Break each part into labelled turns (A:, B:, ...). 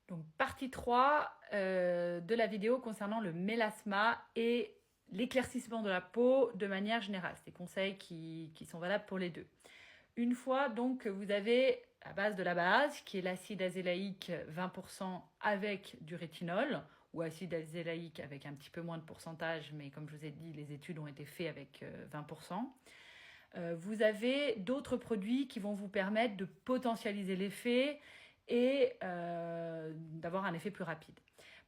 A: Donc, partie 3 de la vidéo concernant le mélasma et l'éclaircissement de la peau de manière générale. C'est des conseils qui sont valables pour les deux. Une fois donc que vous avez la base de la base, qui est l'acide azélaïque 20% avec du rétinol, ou acide azélaïque avec un petit peu moins de pourcentage, mais comme je vous ai dit, les études ont été faites avec 20%. Vous avez d'autres produits qui vont vous permettre de potentialiser l'effet et d'avoir un effet plus rapide.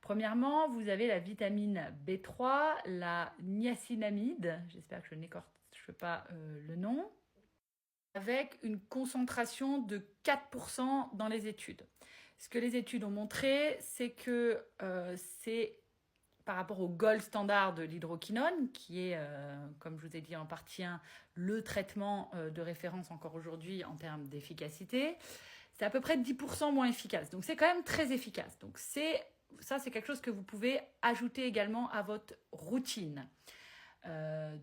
A: Premièrement, vous avez la vitamine B3, la niacinamide, j'espère que je n'écorche pas le nom, avec une concentration de 4% dans les études. Ce que les études ont montré, c'est que c'est par rapport au gold standard de l'hydroquinone, qui est, comme je vous ai dit en partie 1, le traitement de référence encore aujourd'hui en termes d'efficacité, c'est à peu près 10% moins efficace. Donc c'est quand même très efficace. Donc ça, c'est quelque chose que vous pouvez ajouter également à votre routine.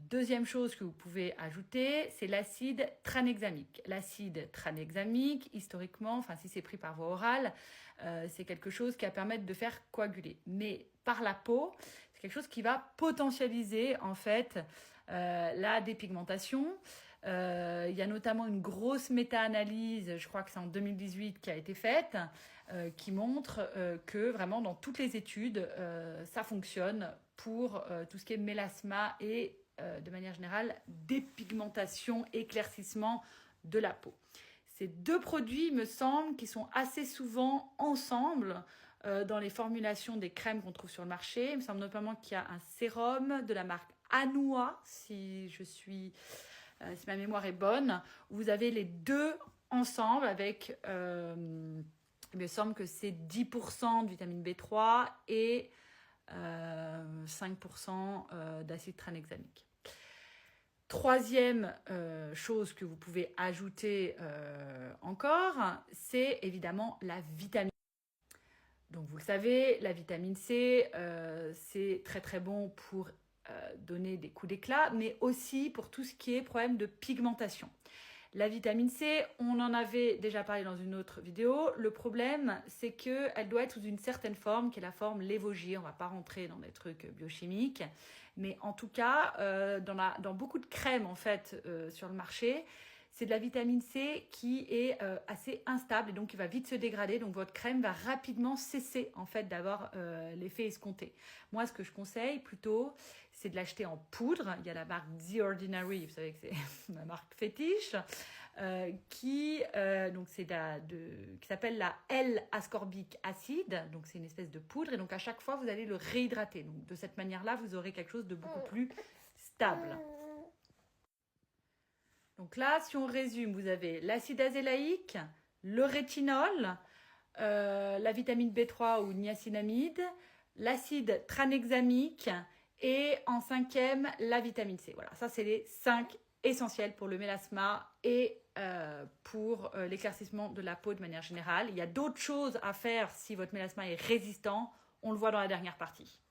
A: Deuxième chose que vous pouvez ajouter, c'est l'acide tranexamique. L'acide tranexamique, historiquement, enfin si c'est pris par voie orale, c'est quelque chose qui va permettre de faire coaguler. Mais par la peau, c'est quelque chose qui va potentialiser en fait la dépigmentation. Il y a notamment une grosse méta-analyse, je crois que c'est en 2018 qui a été faite, qui montre que vraiment dans toutes les études, ça fonctionne pour tout ce qui est mélasma et de manière générale dépigmentation, éclaircissement de la peau. Ces deux produits, il me semble, qui sont assez souvent ensemble dans les formulations des crèmes qu'on trouve sur le marché. Il me semble notamment qu'il y a un sérum de la marque Anua, si ma mémoire est bonne. Vous avez les deux ensemble avec, il me semble que c'est 10% de vitamine B3 et 5% d'acide tranexamique. Troisième chose que vous pouvez ajouter encore, c'est évidemment la vitamine. Donc vous le savez, la vitamine C, c'est très très bon pour donner des coups d'éclat, mais aussi pour tout ce qui est problème de pigmentation. La vitamine C, on en avait déjà parlé dans une autre vidéo. Le problème, c'est qu'elle doit être sous une certaine forme, qui est la forme Lévogier. On ne va pas rentrer dans des trucs biochimiques. Mais en tout cas, dans beaucoup de crèmes en fait, sur le marché, c'est de la vitamine C qui est assez instable et donc qui va vite se dégrader. Donc votre crème va rapidement cesser en fait d'avoir l'effet escompté. Moi, ce que je conseille plutôt, c'est de l'acheter en poudre. Il y a la marque The Ordinary, vous savez que c'est ma marque fétiche, qui s'appelle la L-ascorbic acide. Donc c'est une espèce de poudre et donc à chaque fois vous allez le réhydrater. Donc de cette manière-là, vous aurez quelque chose de beaucoup plus stable. Donc là, si on résume, vous avez l'acide azélaïque, le rétinol, la vitamine B3 ou niacinamide, l'acide tranexamique et en cinquième, la vitamine C. Voilà, ça c'est les 5 essentiels pour le mélasma et pour l'éclaircissement de la peau de manière générale. Il y a d'autres choses à faire si votre mélasma est résistant. On le voit dans la dernière partie.